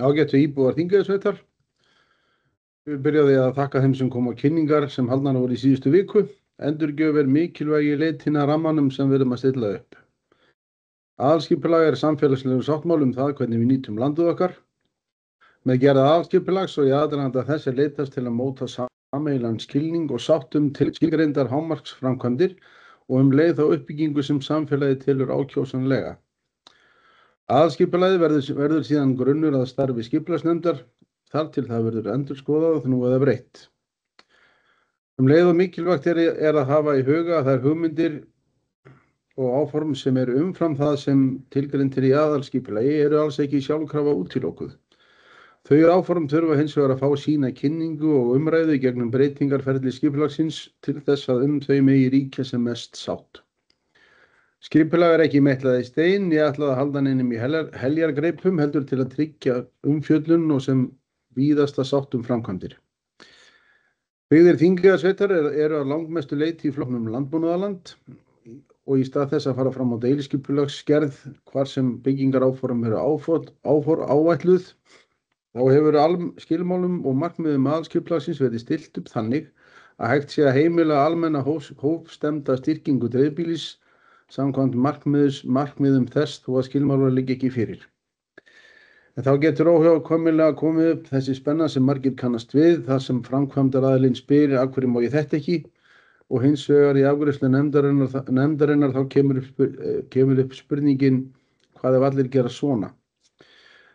Ágætu íbúar Þingeyjarsveitar. Við byrjaði að þakka þeim sem kom á kynningar sem haldnar voru í síðustu viku. Endurgjöf mikilvægi leitina rammanum sem við erum að stilla upp. Aðalskipulag samfélagslegur sáttmáli það hvernig við nýtum landið okkar. Með gerð aðalskipulags og í aðdraganda þess leitast til að móta sameiginlegan skilning og sáttum til skilgreindar hámarksframkvæmdir og leið þá uppbyggingu sem samfélagið telur ákjósanlega. Aðalskipulagið verður síðan grunnur að starfi skipulagsnefndar þar til það verður endurskoðað nú eða breytt. Leið og mikilvægt að hafa í huga að þær hugmyndir og áform sem eru umfram það sem tilgreindir í aðalskipulagi eru alls ekki sjálfkrafa útilokuð. Þau áform þurfa hins vegar að fá sína kynningu og umræðu gegnum breytingarferli skipulagsins til þess að þau megi ríkja sem mest sátt. Skipulag ekki meitlað í stein, ég ætlaði að halda neinum í heljargreipum heldur til að tryggja umfjöllun og sem víðasta sátt framkvæmdir. Byggðir Þingeyjarsveitar eru að langmestu leyti í flokknum landbúnaðarland og í stað þess að fara fram á deiliskipulagsgerð hvar sem byggingaráform eru áætluð, þá hefur skilmálum og markmiðum aðalskipulagsins verið stillt upp þannig að hægt sé að heimila almenna hófstemmda styrkingu dreifbýlis samkvæmt markmiðum þess þó að skilmálar liggi ekki fyrir. En þá getur óhjákvæmilega komið upp þessi spenna sem margir kannast við, þar sem framkvæmdaraðilinn spyr af hverju má ég þetta ekki og hins vegar í afgreiðslu nefndarinnar þá kemur upp spurningin hvað ef allir gera svona.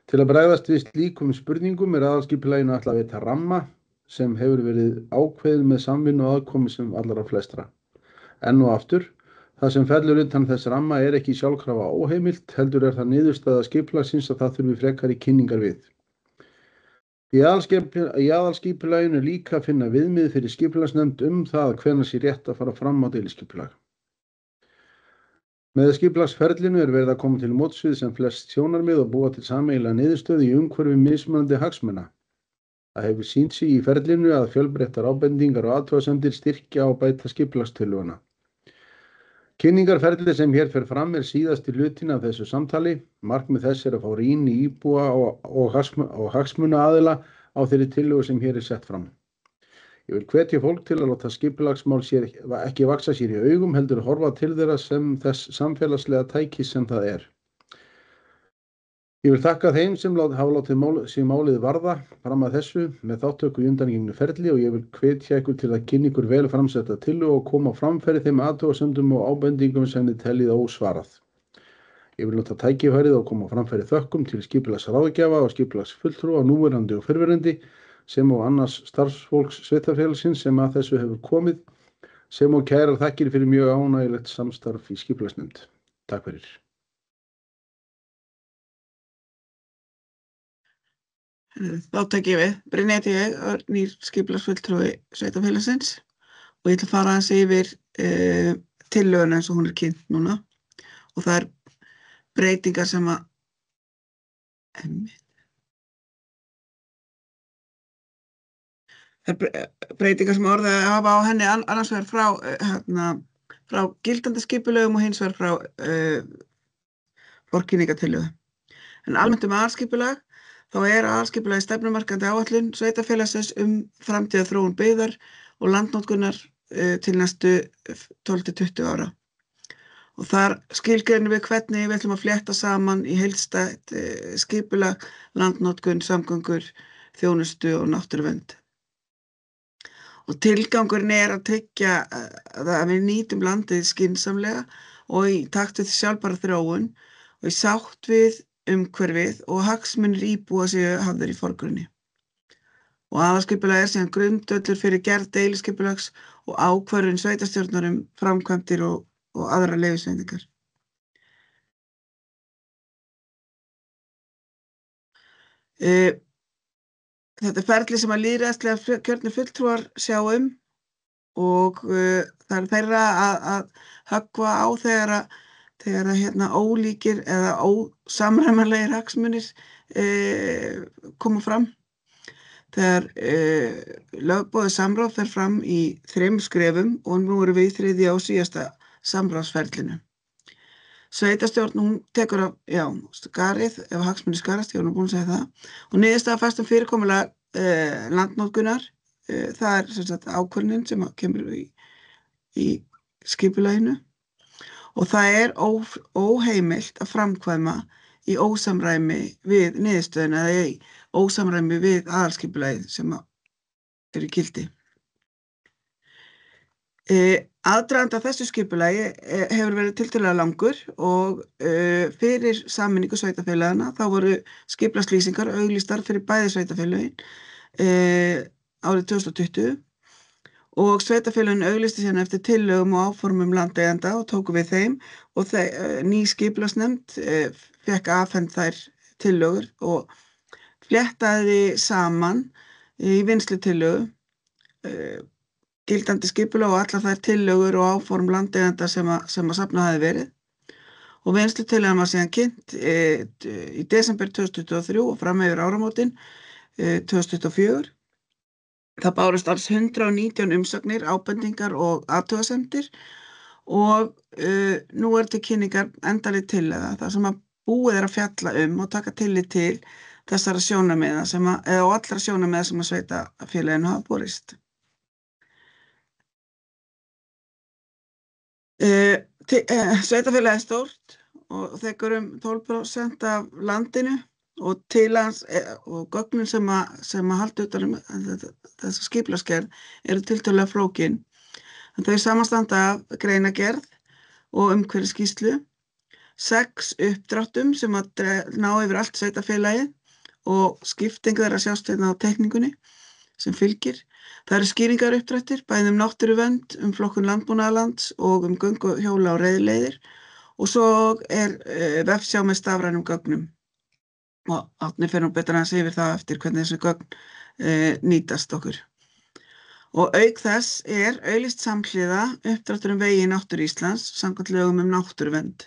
Til að bregðast við slíkum spurningum aðalskipulaginu ætlað að veita ramma sem hefur verið ákveðið með samvinnu og aðkomu sem allra flestra. Enn og aftur, það sem fellur utan þess ramma ekki sjálfkrafa óheimilt, heldur það niðurstaða skipulagsins að það þurfi frekari kynningar við. Í aðalskipulaginu líka að finna viðmið fyrir skipulagsnefnd það hvenær sé rétt að fara fram á deiliskipulag. Með skipulagsferlinu verið að koma til móts við sem flest sjónarmið og búa til sameiginlega niðurstöðu í umhverfi mismunandi hagsmuna. Það hefur sýnt sig í ferlinu að fjölbreyttar ábendingar og athugasemdir styrkja og bæta skipulagstillöguna. Kynningarferli sem hér fer fram síðasti hlutin af þessu samtali. Markmið þess að fá rýn í íbúa og hagsmunaaðila á þeirri tillögu sem hér sett fram. Ég vil hvetja fólk til að láta skipulagsmál ekki vaxa sér í augum heldur horfa til þeirra sem þess samfélagslega tækis sem það er. Ég vil þakka þeim sem hafa látið sig málið varða fram að þessu með þáttöku í undangengnu ferli og ég vil hvetja ykkur til að kynna ykkur vel framsetta tillögu og koma á framfæri þeim athugasemdum og ábendingum sem þið teljið ósvarað. Ég vil nota tækifærið og koma á framfæri þökkum til skipulagsráðgjafa og skipulagsfulltrúa núverandi og fyrrverandi sem og annars starfsfólks sveitarfélagsins sem að þessu hefur komið, sem og kærar þakkir fyrir mjög ánægjulegt samstarf í skipulagsnefnd. Takk fyrir. Þá tek ég við. Brynja ég, nýr skipulagsfulltrúi sveitarfélagsins og ég ætla að fara aðeins yfir tillöguna eins og hún kynnt núna og það breytingar sem orðið hafa á henni annars vegar frá gildandi skipulögum og hins vegar frá forkynningatillögu. En almennt aðalskipulag þá aðalskipulagið stefnumarkandi áætlun sveitarfélagsins framtíðarþróun byggðar og landnotkunar til næstu 12-20 ára. Og þar skilgreinum við hvernig við ætlum að flétta saman í heildstætt skipulag, landnotkun, samgöngur, þjónustu og náttúruvernd. Og tilgangurinn að tryggja að við nýtum landið skynsamlega og í takt við sjálfbæra þróun og í sátt við umhverfið og hagsmunir íbúa séu hafðir í forgrunni. Og aðalskipulag síðan grundvöllur fyrir gerð deiliskipulags og ákvörðun sveitarstjórnar framkvæmdir og aðrar leyfisveitingar. Þetta ferli sem að lýðræðislega kjörnir fulltrúar sjá og það þeirra að höggva á þegar ólíkir eða ósamræmanlegir hagsmunir koma fram. Þegar lögboðið samráð fer fram í 3 skrefum og nú erum við í 3. og síðasta samráðsferlinu. Sveitarstjórn, hún tekur af, skarið, ef hagsmunir skarast, ég var nú búin að segja það, og niðurstaða fæst fyrirkomulag landnotkunar, það sem sagt ákvörðunin sem kemur í skipulaginu, og það óheimilt að framkvæma í ósamræmi við niðurstöðuna eða í ósamræmi við aðalskipulagið sem í gildi. Aðdragandi að þessu skipulagi hefur verið tiltölulega langur og fyrir sameiningu sveitarfélagana þá voru skipulagslýsingar auglýstar fyrir bæði sveitarfélögin árið 2020 og sveitarfélögin auglýsti síðan eftir tillögum og áformum landeigenda og tóku við þeim og ný skipulagsnefnd fékk afhent þær tillögur og fléttaði saman í vinnslutillögu gildandi skipulag og allar þær tillögur og áform landeigenda sem að safnað hafi verið og vinnslutillagan var síðan kynnt í desember 2023 og fram yfir áramótin 2024. Það bárust alls 119 umsagnir, ábendingar og athugasemdir og nú til kynningar endanleg tillaga þar sem að búið að fjalla og taka tillit til þessara sjónarmiða og allra sjónarmiða sem að sveitarfélaginu hafa borist. Sveitarfélagið stórt og þekur 12% af landinu og til hans og gögnin sem að halda utan þessa skipulagsgerð eru tiltölulega flókin. Þau samanstanda af greinargerð og umhverfisskýrslu, 6 uppdráttum sem að ná yfir allt sveitarfélagið og skipting þeirra sjást á teikningunni sem fylgir. Það eru skýringar uppdrættir, bæði náttúruvernd, flokkun landbúnaðarlands og göngu, hjóla og reiðleiðir og svo vefsjá með stafrænum gögnum. Og Árni fer nú betur aðeins yfir það eftir hvernig þessi gögn nýtast okkur. Og auk þess auglýst samhliða uppdráttur vegi í náttúru Íslands samkvæmt lögum náttúruvernd.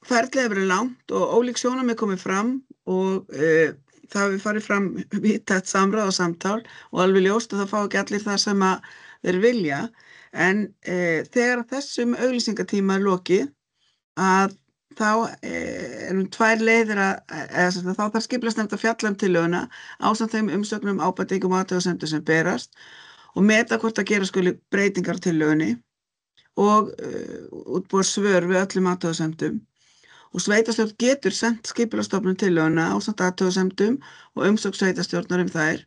Ferlið hefur verið langt og ólík sjónarmið komið fram og það hefur farið fram víðtækt samráð og samtal og alveg ljóst að það fá ekki allir það sem að þeir vilja en þegar þessum auglýsingatíma lokið að þá tvær leiðir þá þarf skipulagsnefnd að fjalla tillöguna ásamt þeim umsögnum, ábendingum og athugasemdum sem berast og meta hvort að gera skuli breytingar á tillögunni og útbúa svör við öllum athugasemdum og sveitarstjórn getur sent skipulagsstofnun tillöguna ásamt athugasemdum og umsögn sveitarstjórnar þær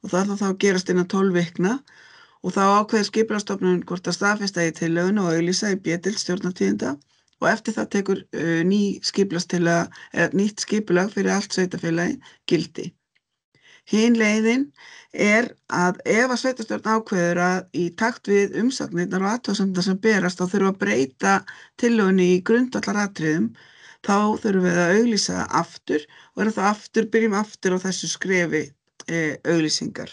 og það þarf þá að gerast innan 12 vikna og þá ákveður skipulagsstofnun hvort að staðfesta í tillöguna og auglýsa í B-deild Stjórnartíðinda og eftir það tekur nýtt skipulag fyrir allt sveitarfélagi gildi. Hin leiðin að ef að sveitarstjórn ákveður að í takt við umsagnirnar og athugasemdirnar sem berast þá þurfa að breyta tillögunni í grundvallaratriðum þá þurfum við að auglýsa aftur og byrjum aftur á þessu skrefi auglýsingar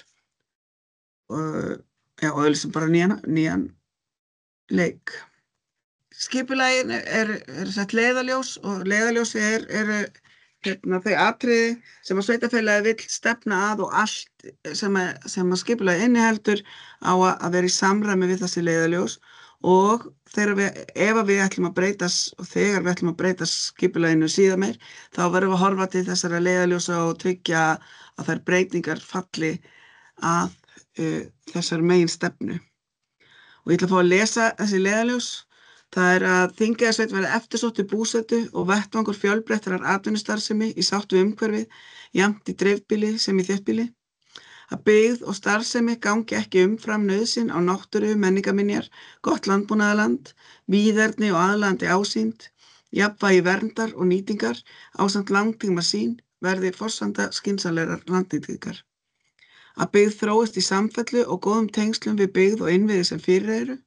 og auglýsum bara nýjan leik. Skipulagin sett leiðarljós og leiðarljósi eru þau atriði sem að sveitarfélagið vill stefna að og allt sem að skipulagið inniheldur á að vera í samræmi við þessi leiðarljós og ef við ætlum að breyta skipulaginu síðan meir þá verðum við að horfa til þessara leiðarljósa og tryggja að þær breytingar falli að þessar meginstefnu. Og ég ætla að fá að lesa þessi leiðarljós. Það að Þingeyjarsveit verði eftirsótt í búsetu og vettvangur fjölbreyttrar atvinnustarfsemi í sátt við umhverfið, jafnt í dreifbýli sem í þéttbýli. Að byggð og starfsemi gangi ekki umfram nauðsyn á náttúru, menningarminjar, gott landbúnaðarland, víðerni og aðlaðandi ásýnd, jafnvægi verndar og nýtingar ásamt langtímasýn verði forsenda skynsamlegrar landnýtingar. Að byggð þróist í samfellu og góðum tengslum við byggð og innviði sem fyrir eru.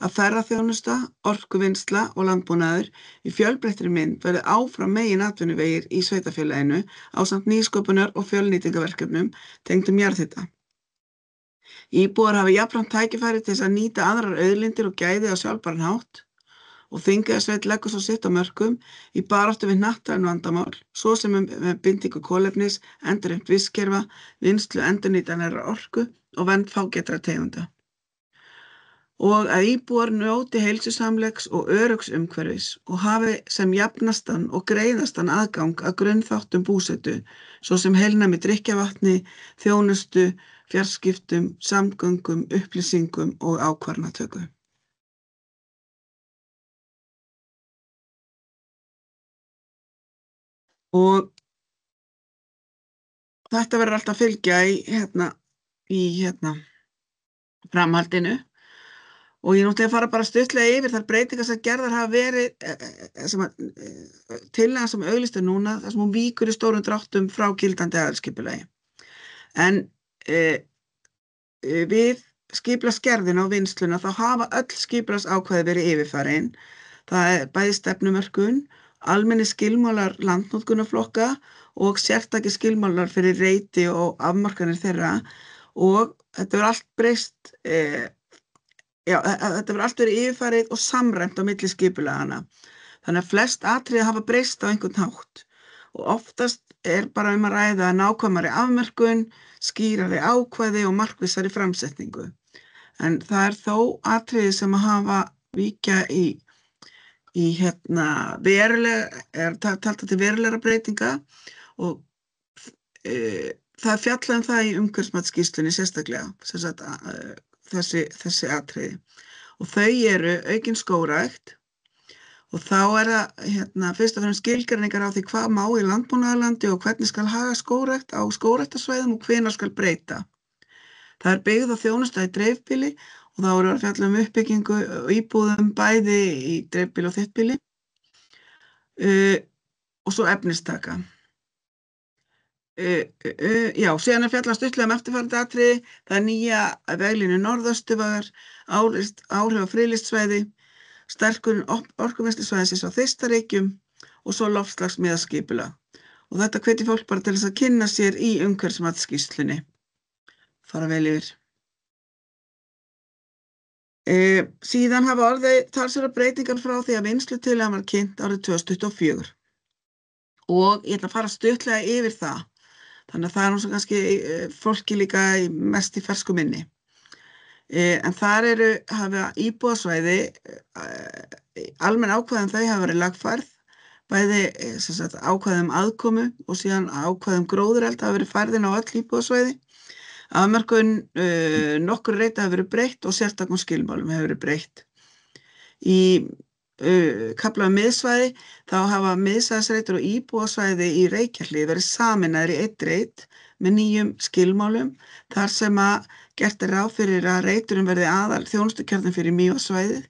Að ferðaþjónusta, orkuvinnsla og landbúnaður í fjölbreyttri mynd verði áfram megin atvinnuvegir í sveitarfélaginu ásamt nýsköpunar og fjölnýtingarverkefnum tengdum jarðhita. Íbúar hafa jafnframt tækifæri til þess að nýta aðrar auðlindir og gæði á sjálfbæran hátt og Þingeyjarsveit leggur svo sitt á mörkum í baráttu við hnattræn vandamál, svo sem með bindingu kolefnis, endurheimt vistkerfa, vinnslu endurnýtanlegrar orku og vernd fágætra tegunda. Og að íbúar njóti heilsusamlegs og öruggs umhverfis og hafi sem jafnastan og greiðastan aðgang að grunnþáttum búsetu, svo sem heilnæmi drykkjarvatni, þjónustu, fjarskiptum, samgöngum, upplýsingum og ákvarðanatöku. Og þetta verður alltaf að fylgja í framhaldinu. Og ég náttúrulega fara bara stuttlega yfir þær breytingar sem gerðar hafa verið tillagan sem auglýst núna, þar sem hún víkur í stórum dráttum frá gildandi aðalskipulagi. En við skipulagsgerðina og vinnsluna þá hafa öll skipulagsákvæði verið yfirfarin. Það er bæði stefnumörkun, almennir skilmálar landnotkunarflokka og sértækir skilmálar fyrir reiti og afmarkanir þeirra og þetta verður allt breyst þetta verður allt verið yfirfarið og samræmt á milli skipulagana. Þannig að flest atriði hafa breyst á einhvern hátt og oftast er bara að ræða nákvæmari afmörkun, skýrari ákvæði og markvissari framsetningu. En það er þó atriði sem hafa víkja í talta til verulegra breytinga og það er fjallað það í umhverfismatsskýrslunni sérstaklega, þessi atriði. Og þau eru aukin skógrækt og þá er það fyrst og fremst skilgreiningar á því hvað má í landbúnaðarlandi og hvernig skal haga skógrækt á skógræktarsvæðum og hvenær skal breyta. Það er byggð á þjónusta í dreifbýli og þá eru að fjalla uppbyggingu og íbúðum bæði í dreifbýli og þéttbýli og svo efnistaka. Síðan er fjallað stuttlega eftirfarandi atriði, það er nýja veglínu norðausturvegar, áhrif á friðlýst sterkun orkuvinnslusvæðisins á Þeistareykjum og svo loftslagsmiðað skipulag. Og þetta hvetur fólk bara til þess að kynna sér í umhverfismatsskýrslunni. Fara vel yfir. Síðan hafa orðið talsverðar breytingar frá því að vinnslutillagan var kynnt árið 2024. Og ég ætla að fara stuttlega yfir það. Þannig að það er nú svo kannski fólki líka mest í fersku minni. En þar hafa íbúðasvæði, almenn ákvæði þau hafa verið lagfærð, bæði ákvæði aðkomu og síðan ákvæði gróðureld hafa verið færðin á öll íbúðasvæði. Afmörkun nokkur reita hafa verið breytt og sértækum skilmálum hefur verið breytt. Í kafla miðsvæði þá hafa miðsvæðisreitur og íbúðasvæði í Reykjahlíð verið sameinaðir í einn reit með nýjum skilmálum þar sem að gert er ráð fyrir að reiturinn verði aðal þjónustukjarninn fyrir Mývatnssvæðið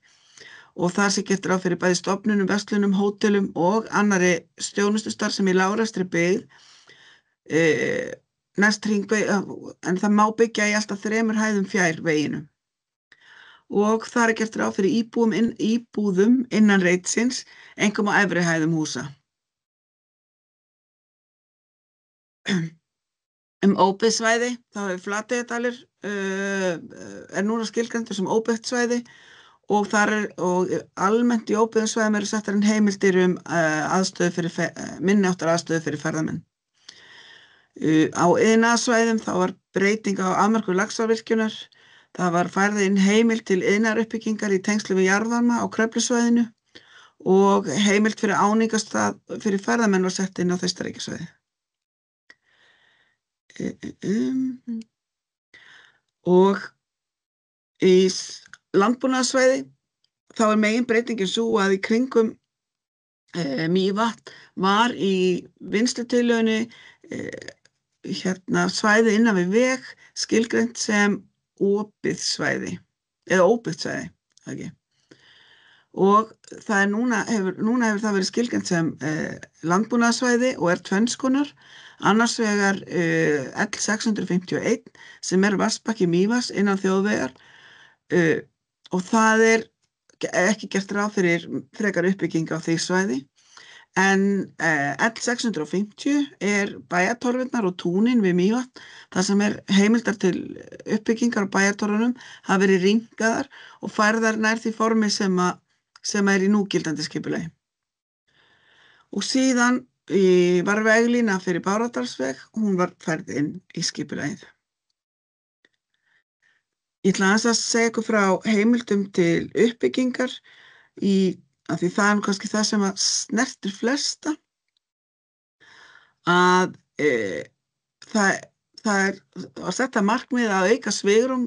og þar sé gert ráð fyrir bæði stofnunum, verslunum, hótelum og annarri þjónustustarfsemi í lágrekstri byggð næst hringveg, en það má byggja í alltaf 3 hæðum fjær veginum. Og þar er gert ráð fyrir íbúðum innan reitsins, einkum á efri hæðum húsa. Óbyggð svæði, þá hefur Flateyjardalur er núna skilgreindur sem óbyggt svæði og almennt í óbyggðum svæðum eru settar inn heimildir minni háttar aðstöðu fyrir ferðamenn. Á iðnaðarsvæðum þá var breyting á afmörkun Laxárvirkjunar. Það var færð inn heimild til iðnaðaruppbyggingar í tengslum við jarðvarma á Kröflusvæðinu og heimild fyrir áningarstað fyrir ferðamenn var sett inn á Þeistareykjasvæði. Og í landbúnaðarsvæði þá er megin breytingin sú að í kringum Mývatn var í vinnslutillögunni svæði innan við veg skilgreint sem opið svæði eða óbyggt svæði ekki. Og það er núna hefur það verið skilgreint sem landbúnaðarsvæði og er tvenns konar, annars vegar L651 sem er vatnsbakki Mývatns innan þjóðvegar og það er ekki gert ráð fyrir frekar uppbygging á því svæði. En L650 er bæjartorfurnar og túnin við Mývatn, þar sem er heimildar til uppbyggingar á bæjartorfunum, hafa verið rýmkaðar og færðar nær því formi sem að sem í núgildandi skipulagi. Og síðan var veglína fyrir Bárðardalsveg, hún var færð inn í skipulagið. Ég ætla aðeins að segja ykkur frá heimildum til uppbyggingar af því það kannski það sem að snertir flesta, að það er að setja markmið að auka svigrúm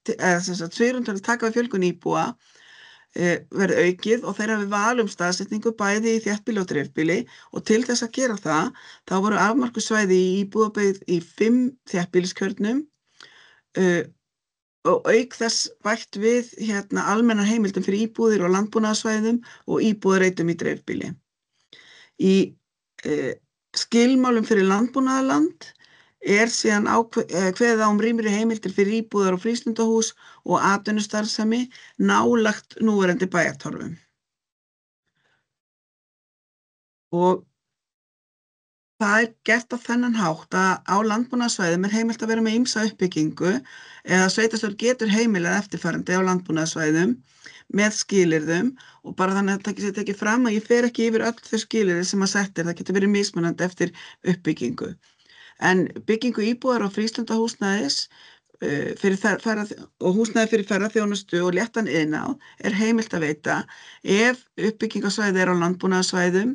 til að taka við fjölgun íbúa verði aukið og þeir hafi val staðsetningu bæði í þéttbýli og dreifbýli og til þess að gera það þá voru afmörkuð svæði í íbúðabyggð í 5 þéttbýliskjörnum og auk þess bætt við almennar heimildum fyrir íbúðir og landbúnaðarsvæðum og íbúðareitum í dreifbýli. Í skilmálum fyrir landbúnaðarland síðan kveðið á rýmri heimildir fyrir íbúðar og frístundahús og atvinnustarfsemi nálægt núverandi bæjartorfum. Og það gert á þennan hátt að á landbúnaðarsvæðum heimilt að vera með ýmsa uppbyggingu eða sveitarstjórn getur heimilað eftirfarandi á landbúnaðarsvæðum með skilyrðum og bara þannig að það sé tekið fram að ég fer ekki yfir öll þau skilyrði sem að sett það getur verið mismunandi eftir uppbyggingu. En byggingu íbúðar og frístundahúsnæðis og húsnæði fyrir ferðaþjónustu og léttan iðnað heimilt að veita ef uppbyggingarsvæði á landbúnaðarsvæðum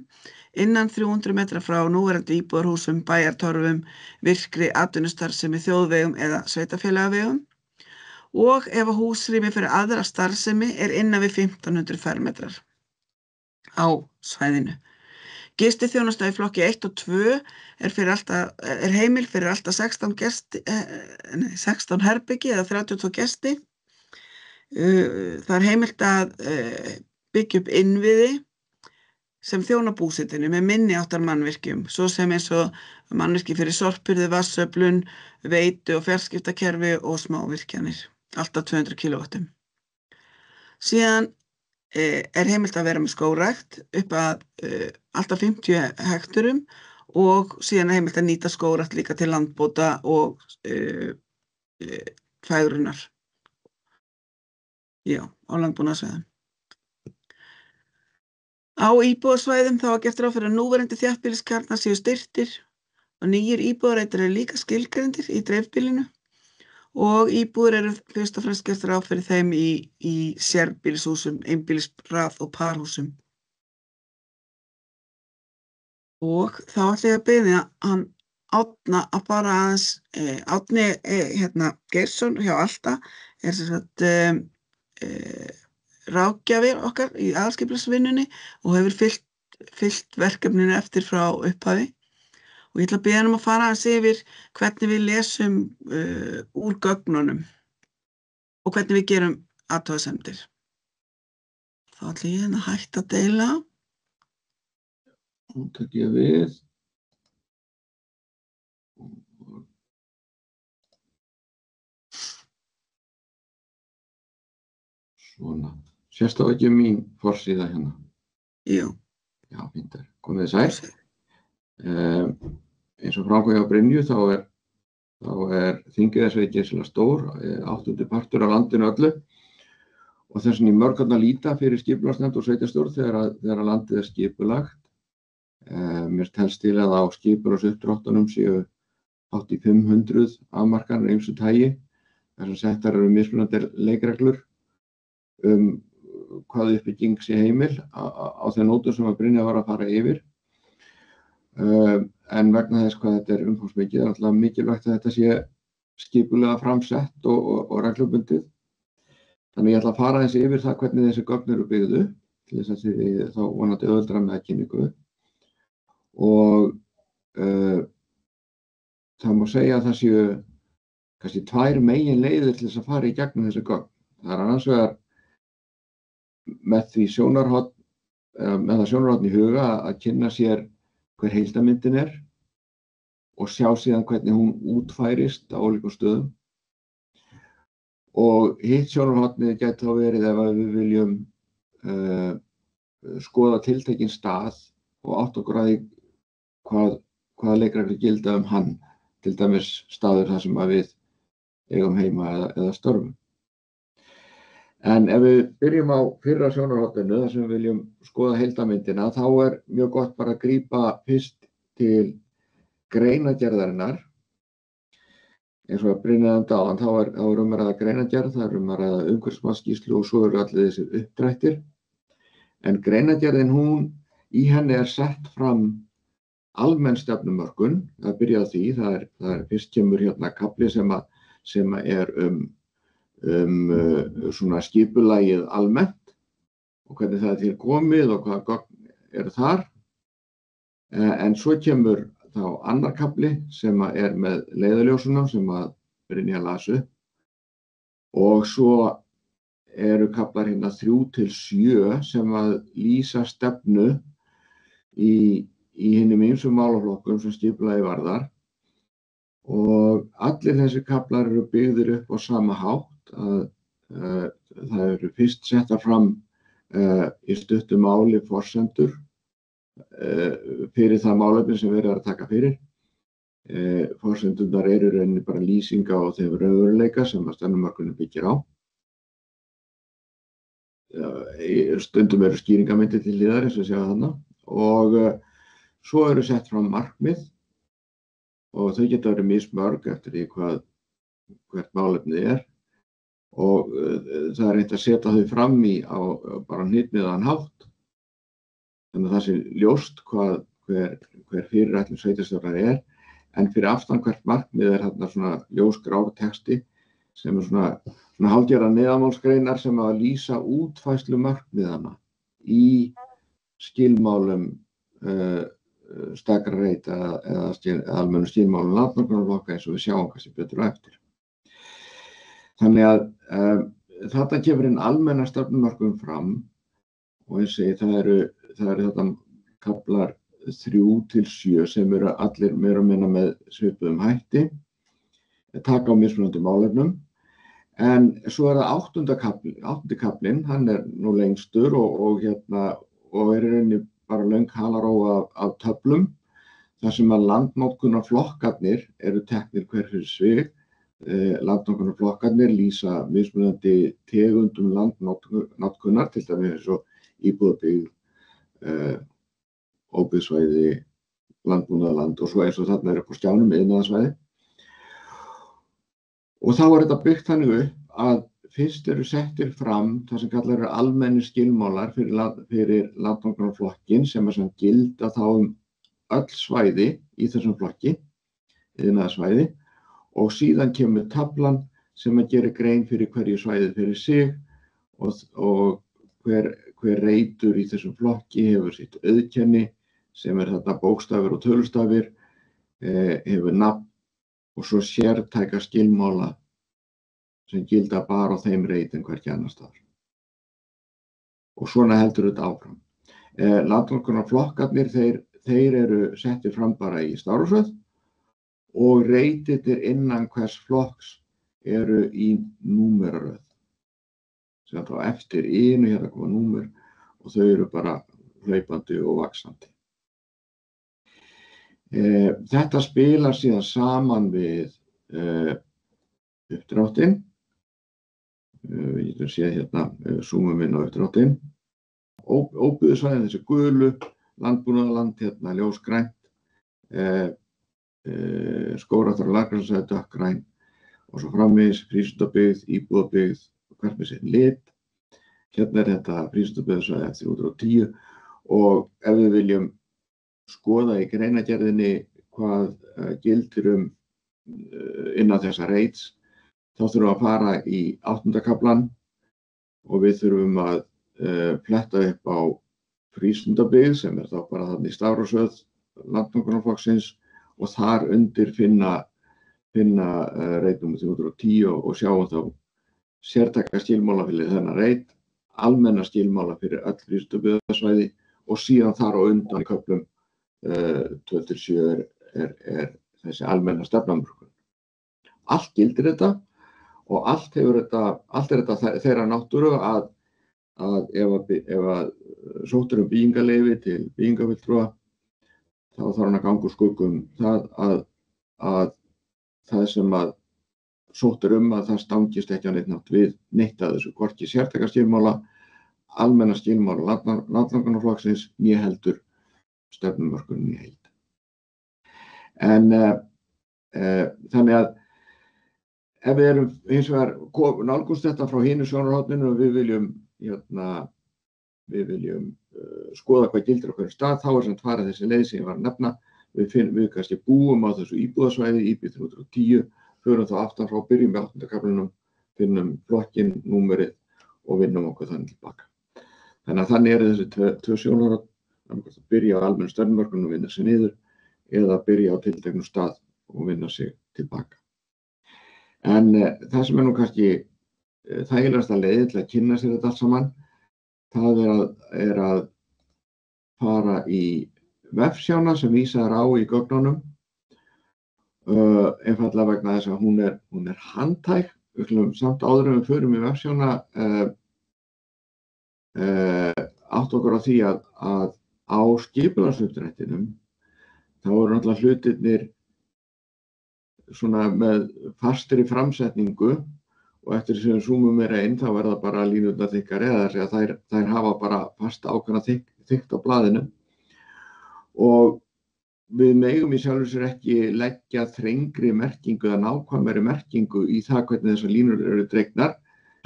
innan 300 metra frá núverandi íbúðarhúsum, bæjartorfum, virkri atvinnustarfsemi, þjóðvegum eða sveitarfélagavegum og ef að húsrými fyrir aðra starfsemi innan við 1500 fermetrar á svæðinu. Gistiþjónusta í flokki 1 og 2 heimil fyrir alltaf 16 herbyggi eða 32 gesti. Það heimilt að byggja upp innviði sem þjóna búsetinu með minni áttar mannvirkjum, svo sem eins og mannvirki fyrir sorphirðu, vatnsöflun, veitu og fjarskiptakerfi og smávirkjanir, alltaf 200 kW. Síðan heimilt að vera með skógrækt upp að alltaf 50 hekturum og síðan heimilt að nýta skógrækt líka til landbóta og fægrunar. Já, á landbúnaðarsvæðum. Á íbúðarsvæðum þá gert ráð fyrir að núverandi þéttbýliskjarnar séu styrktir og nýjir íbúðareitar líka skilgreindir í dreifbýlinu. Og íbúðir fyrst og fremst gert ráð fyrir þeim í sérbýlishúsum, einbýlisrað og parhúsum. Og þá ætla ég að biðja hann Árna að fara aðeins, Árni Geirsson hjá Alta sem sagt ráðgjafi okkar í aðalskipulagsvinnunni og hefur fylgt verkefninu eftir frá upphafi. Og ég ætla að biðja hann að fara aðeins yfir hvernig við lesum úr gögnunum og hvernig við gerum athugasemdir. Þá ætla ég að hætta að deila. Nú tek ég við. Svona. Sést þá ekki mín forsíða hérna? Jú. Já, fínt komið þið sæl. Eins og framkvæmja á Brynju þá er þingið þess veit geysilega stór, 8. partur af landinu öllu og þess vegna í mörg líta fyrir skipulagsnefnd og sveitarstjórn þegar landið skipulagt. Mér telst til að á skipulagsuppdráttunum séu hátt í 500 afmarkanir ýmsu tagi þar sem settar eru mismunandi leikreglur hvað uppbygging sé heimil á þeim nótum sem að Brynja var að fara yfir. En vegna þess hvað þetta umfangsmikið alltaf mikilvægt að þetta sé skipulega framsett og reglubundið. Þannig ég ætla að fara aðeins yfir það hvernig þessi gögn eru byggð upp til þess að þið þá vonandi auðveldara með kynningu. Og það má segja að það séu kannski 2 meginleiðir til þess að fara í gegnum þessi gögn. Það annars vegar með það sjónarhorn í huga að kynna sér hver heildarmyndin og sjá síðan hvernig hún útfærist á ólíkum stöðum. Og hitt sjónarhornið gæti þá verið ef við viljum skoða tiltekinn stað og átta okkur að því hvaða leikreglur gilda hann, til dæmis staður þar sem að við eigum heima eða störfum. En ef við byrjum á fyrra sjónarhorninu, þar sem við viljum skoða heildarmyndina, þá mjög gott bara að grípa fyrst til greinargerðarinnar. Eins og að Brynja nefndi áðan, þá er að ræða greinargerð, það að ræða umhverfismatsskýrslu og svo eru allir þessir uppdrættir. En greinargerðin í henni sett fram almenn stefnumörkun, það byrjaði því, það er fyrst kemur hérna kafli sem svona skipulagið almennt og hvernig það til komið og hvaða gögn þar. En svo kemur þá annar kafli sem með leiðarljósunum sem Brynja las upp og svo eru kaflar hérna 3-7 sem lýsa stefnu í hinum ýmsu málaflokkum sem skipulagið varðar og allir þessi kaflar eru byggðir upp á sama hátt að það eru fyrst settar fram í stuttu máli forsendur fyrir það málefni sem verið að taka fyrir. Forsendurnar eru í rauninni bara lýsinga á þeim raunveruleika sem stefnumörkunin byggir á. Stundum eru skýringamyndir til hliðar eins og sjá þarna og svo eru sett fram markmið og þau geta verið mismörg eftir því hvert málefnið og það reynt að setja þau fram á bara hnitmiðaðan hátt. Þannig að það sé ljóst hver fyrirætlun sveitarstjórnar en fyrir aftan hvert markmið þarna svona ljósgrár texti sem svona hálfgerðar neðanmálsgreinar sem að lýsa útfærslu markmiðanna í skilmálum stakra reita eða almennu skilmálum landnotkunarflokka eins og við sjáum kannski betur á eftir. Þannig að þetta kemur inn almenna stefnumörkun fram og eins og það eru þetta kaflar 3-7 sem eru allir meira og minna með svipuðum hætti, taka á mismunandi málefnum. En svo það 8. kaflinn, hann nú lengstur og í rauninni bara löng halarófa af töflum, þar sem að landnotkunarflokkarnir eru teknir hver fyrir sig. Landnotkunarflokkarnir lýsa mismunandi tegundum landnotkunar, til dæmis eins og íbúðabyggð, óbyggðsvæði, landbúnaðarland og svo eins og þarna upp á skjánum iðnaðarsvæði. Og þá þetta byggt þannig upp að fyrst eru settir fram það sem kallar eru almennir skilmálar fyrir landnotkunarflokkin sem gilda þá öll svæði í þessum flokki, iðnaðarsvæði. Og síðan kemur taflan sem gerir grein fyrir hverju svæði fyrir sig og hver reitur í þessum flokki hefur sitt auðkenni sem þarna bókstafir og tölustafir, hefur nafn og svo sértæka skilmála sem gilda bara á þeim reit en hvergi annar staðar. Og svona heldur þetta áfram. Landnotkunarflokkarnir, þeir eru settir fram bara í stafrófsröð og reitirnir innan hvers flokks eru í númeraröð. Sem þá eftir hérna koma númer og þau eru bara hlaupandi og vaxandi. Þetta spilar síðan saman við uppdráttinn. Við getum séð hérna, zoomum inn á uppdráttinn. Óbyggðasvæðin, þessi gulu, landbúnaðarland, hérna ljósgrænt, skógræktar- og landgræðslusvæði dökkgræn og svo framvegis frístundabyggð, íbúðabyggð og hvert með sinn lit. Hérna þetta frístundabyggðasvæði eftir út á 10 og ef við viljum skoða í greinargerðinni hvað gildir innan þessa reits, þá þurfum við að fara í 8. kaflann og við þurfum að fletta upp á frístundabyggð sem þá bara þarna í stafrófsröð landnotkunarflokksins og þar undir finna reit númer 310 og sjáum þá sértæka skilmála fyrir þennan reit, almenna skilmála fyrir öll frístundabyggðasvæði og síðan þar á undan í köflum 2-7 þessi almenna stefnumörkun. Allt gildir þetta og allt er þetta þeirra náttúru að ef sótt byggingarleyfi til byggingarfulltrúa þá þarf hann að ganga úr skuggum það að það sem að sótt að það stangist ekki á neitt við neitt að þessu, hvorki sértæka skilmála, almenna skilmála landnótkunarflokksins, né heldur stefnumörkunin í heild. En þannig að ef við erum hins vegar nálgumst þetta frá hinu sjónarhorninu og við viljum skoða hvað gildir á hverjum stað, þá sem farið þessi leið sem ég var að nefna. Við kannski búum á þessu íbúðasvæði, íbúð 310, förum þá aftan frá, byrjum í 8. kaflanum, finnum flokkinn, númerið og vinnum okkur þannig tilbaka. Þannig eru þessi tvö sjónarhorn, að byrja á almennu stefnumörkun og vinna sig niður, eða byrja á tilteknum stað og vinna sig tilbaka. En það sem nú kannski þægilegasta leiðin til að kynna sér þetta allt saman, það er að fara í vefsjána sem vísað á í gögnunum, einfaldlega vegna þess að hún er handhæg. Við skulum samt áður en við förum í vefsjána átt okkur á því að á skipulagsréttinum þá eru náttúrulega hlutirnir svona með fastri framsetningu og eftir sem við zoomum meira inn þá verða bara línurnar þykkari, eða þær hafa bara fasta ákveðna þykkt á blaðinu. Og við megum í sjálfu sér ekki leggja þrengri merkingu eða nákvæmari merkingu í það hvernig þessar línur eru dregnar,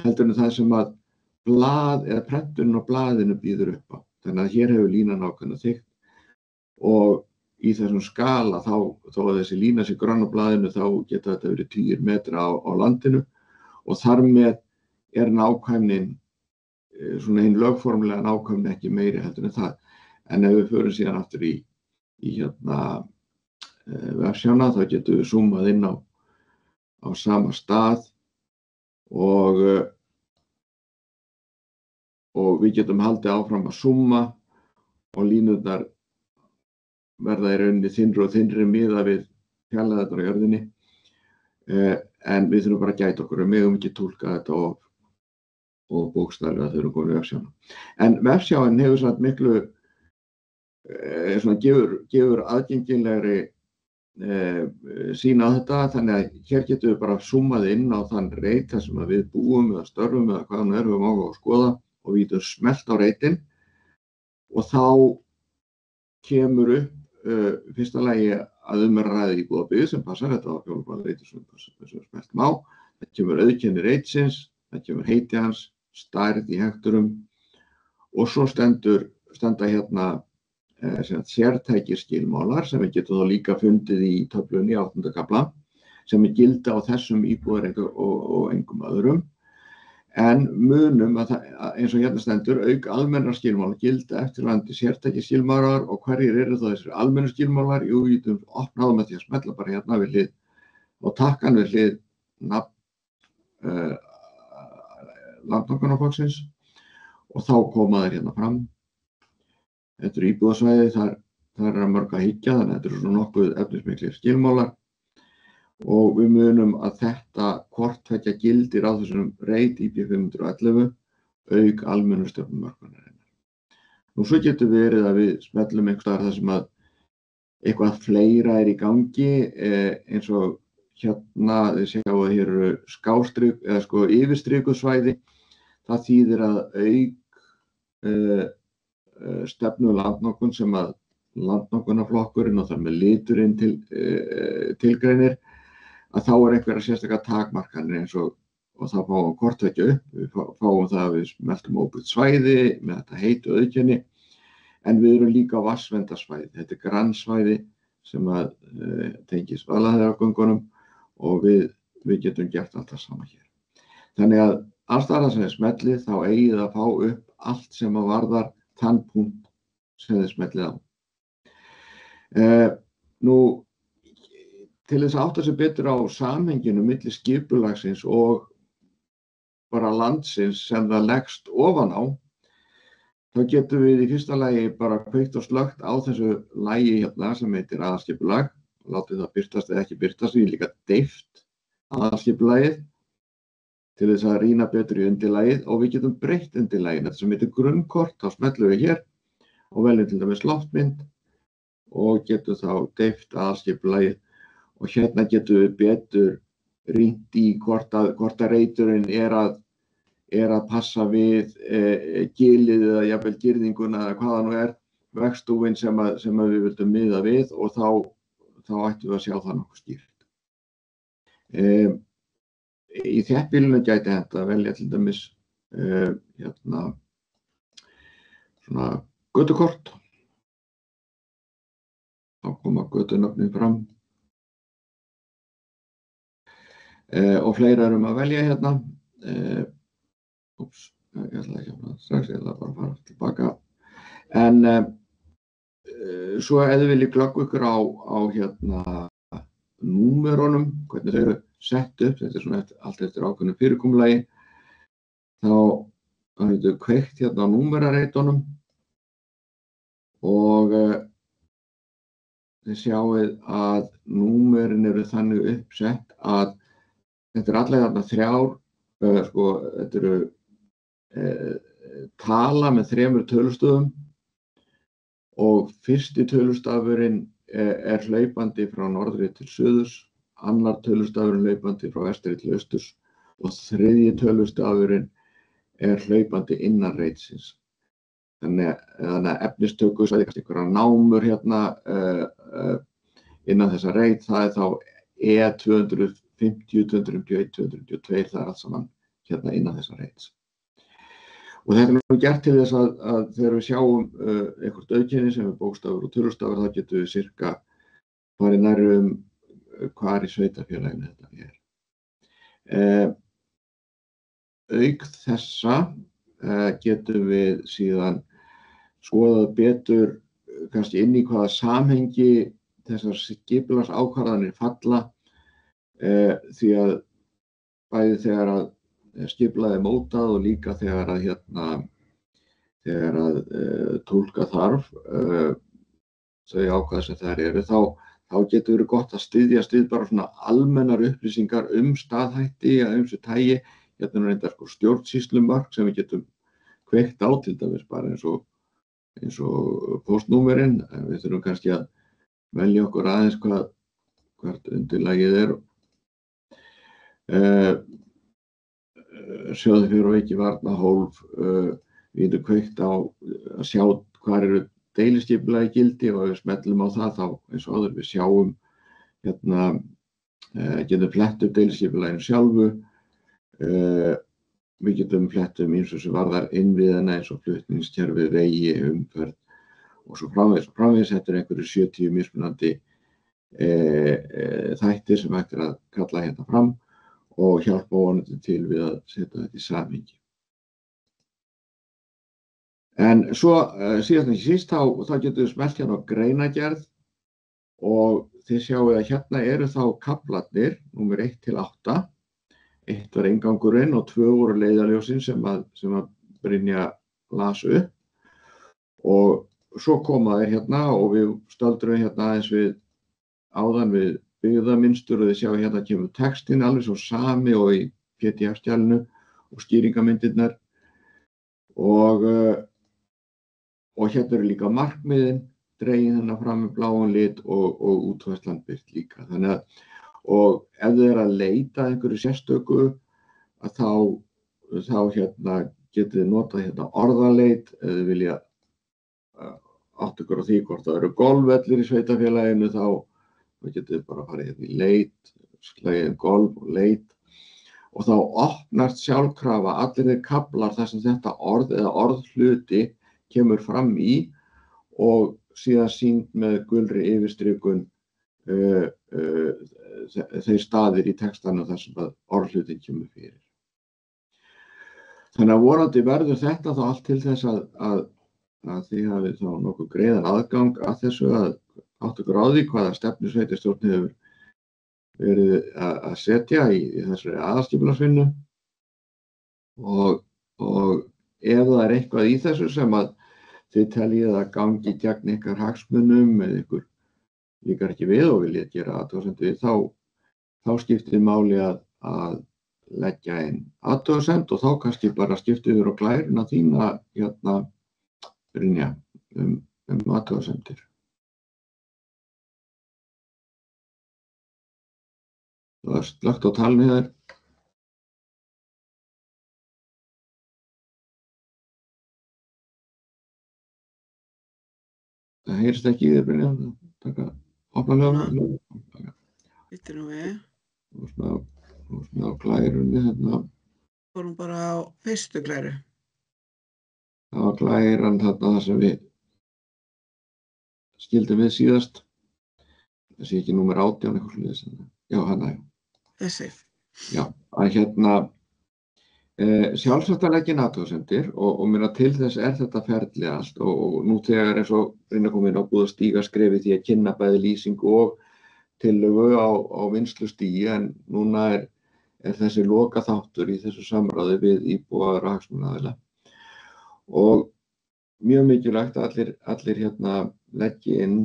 heldur en það sem að blað eða prentunin á blaðinu býður upp á. Þannig að hér hefur línan ákveðna þykkt og í þessum skala þó að þessi lína sé grönn á blaðinu þá geta þetta verið 10 metra á landinu og þar með nákvæmnin, svona hinn lögformlega nákvæmni ekki meiri heldur en það. En ef við förum síðan aftur í vefsjána þá getum við zoomað inn á sama stað og við getum haldið áfram að zooma og línurnar verða í rauninni þynnri og þynnri miðað við fjarlægðirnar á jörðinni. En við þurfum bara að gæta okkur, við megum ekki túlka þetta og bókstaflega þau eru komin í vefsjána. En vefsjáin hefur samt miklu gefur aðgengilegri sýn á þetta, þannig að hér getum við bara zoomað inn á þann reit þar sem við búum eða störfum eða hvað við höfum á að skoða og við getum smellt á reitinn og þá kemur upp fyrsta lagi að er að ræða íbúðabyggð sem passar, þetta var fjólubláreitur sem smeltum á, það kemur auðkenni reitsins, það kemur heiti hans, stærð í hekturum og svo standa hérna sértækir skilmálar sem við getum þá líka fundið í töflunni í 8. kafla sem gilda á þessum íbúðareitum og engum öðrum. En munum að eins og hérna stendur, auk almennra skilmála gilda eftirfarandi sértækir skilmálar og hverjir eru þá þessir almennu skilmálar? Jú, við getum opnað með því að smella bara hérna við hlið og takkan við hlið nafn landnótkunarflokksins og þá koma þeir hérna fram. Þetta eru íbúðasvæði, þar að mörg að hyggja, þannig að þetta eru svona nokkuð efnismiklir skilmálar og við munum að þetta hvort tveggja gildir á þessum reit IP 511 auk almennu stefnumörkunarinnar. Nú svo getur verið að við smellum einhvers staðar þar sem að eitthvað fleira í gangi eins og hérna, þið sjáu að hér eru skástrik eða yfirstrikuð svæði. Það þýðir að auk stefnu landnotkun sem að landnótkunarflokkurinn og þar með liturinn tilgreinir að þá einhverja sérstakar takmarkanir eins og það fáum hvort tveggja upp. Við fáum það að við smeltum óbyggt svæði með þetta heitu auðkenni en við erum líka á vatnsverndarsvæði. Þetta grannsvæði sem að tengist Vaðlaheiðargöngunum og við getum gert allt það sama hér. Þannig að alls staðar sem þið smellið þá eigið að fá upp allt sem að varðar þann punkt sem þið smellið á. Nú, til þess að átta sig betur á samhenginu milli skipulagsins og bara landsins sem það leggst ofan á, þá getum við í fyrsta lagi bara kveikt og slökkt á þessu lagi hérna sem heitir aðalskipulag. Látið það birtast eða ekki birtast, við líka deyft aðalskipulagið til þess að rýna betur í undirlagið og við getum breytt undirlaginu. Þetta sem heitir grunnkort, þá smellum við hér og veljum til dæmis loftmynd og getum þá deyft aðalskipulagið og hérna getum við betur rýnt í hvort að reiturinn er að passa við gilið eða jafnvel girðinguna eða hvað það nú er, vegstúfinn sem við vildum miða við, og þá ættum við að sjá það nokkuð skýrt. Í þéttbýlinu gæti henta að velja til dæmis svona götukort. Þá koma götunöfnin fram. Og fleira að velja hérna. Ég ætla ekki að strax, ég ætla bara að fara tilbaka. En svo ef þið viljið glöggva ykkur á númerunum, hvernig þau eru sett upp, þetta svona allt eftir ákveðnu fyrirkomulagi, þá getur kveikt hérna á númerareitunum og þið sjáið að númerin eru þannig uppsett að þetta er allega þarna þrjár, þetta eru tala með 3 tölustöfum og fyrsti tölustafurinn er hlaupandi frá norðri til suðurs, annar tölustafurinn hlaupandi frá vestri til austurs og þriðji tölustafurinn er hlaupandi innan reitsins. Þannig að efnistöku, svo kannski einhverjar námur hérna innan þessa reit, það er þá E250, 251, 252, það er allt saman hérna innan þessa reits. Og þetta er nú gert til þess að þegar við sjáum eitthvað auðkenni sem er bókstafur og tölustafur, þá getum við sirka farið nærri hvar í sveitarfélaginu þetta er. Auk þessa getum við síðan skoðað betur kannski inn í hvaða samhengi þessar skipulagsákvarðanir falla, því að bæði þegar að skipulagið er mótað og líka þegar að túlka þarf þau ákvæði sem þær eru, þá getur verið gott að styðjast við bara svona almennar upplýsingar staðhætti að ýmsu tagi. Hérna er reyndar stjórnsýslumörk sem við getum kveikt á, til dæmis bara eins og póstnúmerinn, en við þurfum kannski að velja okkur aðeins hvert undirlagið er. Sjóðfjör og ekki varnahólf, við getum kveikt á að sjá hvar eru deiliskipulagi gildi, og ef við smellum á það þá eins og áður við sjáum hérna, getum flett upp deiliskipulaginu sjálfu, við getum flett eins og sem varðar innviðina eins og flutningskerfi, vegi, umferð og svo framvegis. Þetta er einhverju 70 mismunandi þættir sem hægt er að kalla hérna fram og hjálpa vonandi til við að setja þetta í samhengi. En svo síðast en ekki síst, þá getum við smellt hérna á greinagerð og þið sjáið að hérna eru þá kaflarnir númer 1 til 8. 1 var inngangurinn og 2 voru leiðarljósin sem að Brynja las upp, og svo koma þeir hérna og við stöldrum hérna aðeins við áðan við byggðamynstur, og þið sjáu hérna kemur textinn alveg svo sami og í PDF-skjalinu og skýringamyndirnar, og hérna eru líka markmiðin dregin hérna fram með bláan lit og útfærslan birt líka. Þannig að, og ef þið er að leita einhverju sérstöku, að þá hérna getið þið notað hérna orðaleit, ef þið vilja átta ykkur á því hvort það eru golfvellir í sveitarfélaginu, þá getið þið bara farið hérna í leit, slegið golf og leit, og þá opnast sjálfkrafa allir þeir kaflar þar sem þetta orð eða orðhluti kemur fram í, og síðan sýnd með gulri yfirstrikun þeir staðir í textanum þar sem að orðhlutin kemur fyrir. Þannig að vonandi verður þetta þá allt til þess að þið hafið þá nokkuð greiðan aðgang að þessu, að átta ykkur á því hvaða stefnu sveitarstjórn hefur verið að setja í þessari aðalskipulagsvinnu, og ef það er eitthvað í þessu sem að þið teljið að gangi gegn ykkar hagsmunum eða ykkur líkar ekki við og viljið gera athugasemd við, þá skiptir máli að leggja inn athugasemd, og þá kannski bara skipta yfir á glæruna þína hérna, Brynja, athugasemdir. Það var slökkt á talinu þær. Það heyrist ekki í þér, Brynja. Taka opna lögum. Býttu nú við. Þú varst með á glærunni þarna. Fórum bara á fyrstu glæru. Það var glæran þarna þar sem við skildum við síðast. Það sé ekki númer 18 eitthvað svoleiðis. Já, hana, já. Þessi. Já, að sjálfsagt að leggja inn athugasemdir og meina til þess þetta ferli allt og nú þegar eins og Brynja kom inn á búið að stíga skrefið því að kynna bæði lýsingu og tillögu á vinnslustigi en núna er þessi loka þáttur í þessu samráði við íbúar og hagsmunaaðila og mjög mikilvægt að allir leggi inn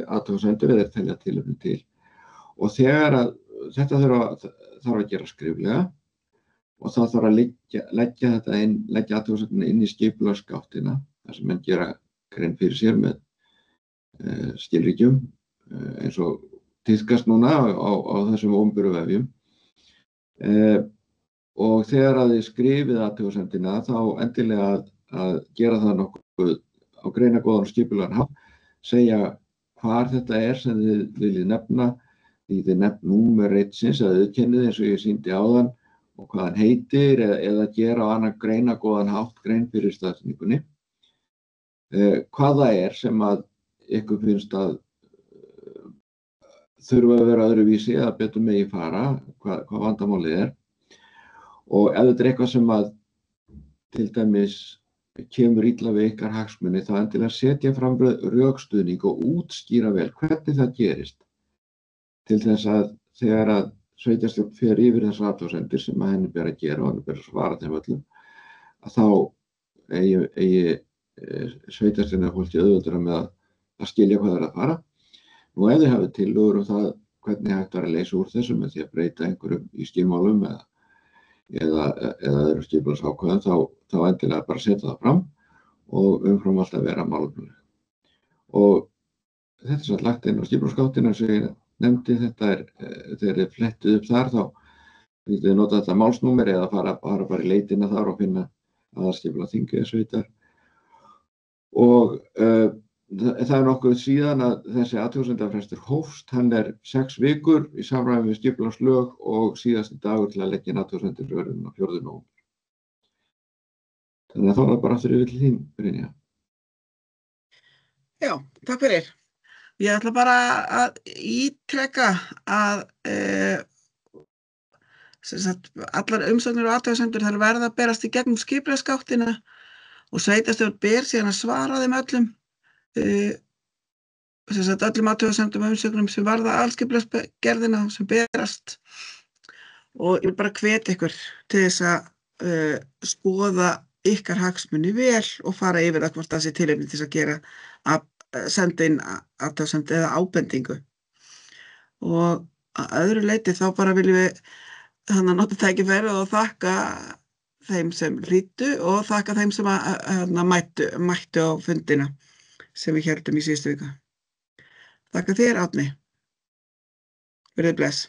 athugasemdir eða telja tilefni til og þegar að þetta þarf að gera skriflega og það þarf að leggja athugasemdina inn í skipulagsgáttina þar sem menn gera grein fyrir sér með skilríkjum eins og tíðkast núna á þessum opinberu vefjum og þegar að þið skrifið athugasemdina þá endilega að gera það nokkuð á greinargóðan og skipulagðan hátt, segja hvar þetta sem þið viljið nefna, því þið nefn númer reitsins eða auðkennið eins og ég sýndi áðan og hvað hann heitir eða gera á annan greinargóðan hátt grein fyrir staðsetningunni. Hvað það sem að ykkur finnst að þurfa að vera öðruvísi eða betur megi fara, hvað vandamálið og ef þetta eitthvað sem að til dæmis kemur illa við ykkar hagsmuni þá endilega setja fram rökstuðning og útskýra vel hvernig það gerist til þess að þegar að sveitarstjórn fer yfir þessar athugasemdir sem að henni ber að gera og henni ber að svara þeim öllum að þá eigi sveitarstjórnarfólki auðveldara með að skilja hvað það að fara. Nú ef þið hafið tillögur það hvernig hægt að leysa úr þessu með því að breyta einhverjum í skilmálum eða öðru skipulagsákvæðum þá endilega bara setja það fram og umfram allt að vera málefnaleg. Og þetta satt lagt inn á skipulagsgáttina eins og ég nefndi þegar þið flettið upp þar þá getið þið notað þetta málsnúmer eða fara bara í leitina þar og finna aðalskipulag þingi sveitar. Og það nokkuð síðan að þessi athugasemdafrestur hófst, hann 6 vikur í samræmi við skipulagslög og síðasti dagur til að leggja inn athugasemdir verður á 4. nóvember. Þannig að þá er það bara aftur yfir til þín, Brynja. Já, takk fyrir. Ég ætla bara að ítreka að allar umsóknir og athugasemdir þær verða að berast í gegnum skipulagsgáttina og sveitarstjórn ber síðan að svara þeim öllum öllum athugasemdum og umsóknum sem varða aðalskipulagsgerðina sem berast og ég vil bara hvetja ykkur til þess að skoða ykkar hagsmuni vel og fara yfir hvort það sé tilefni til þess að gera senda inn athugasemd eða ábendingu og að öðru leyti þá bara viljum við nota tækifærið og þakka þeim sem hlýddu og þakka þeim sem mættu á fundina sem við héldum í síðustu viku. Þakka þér, Árni. Verið bless.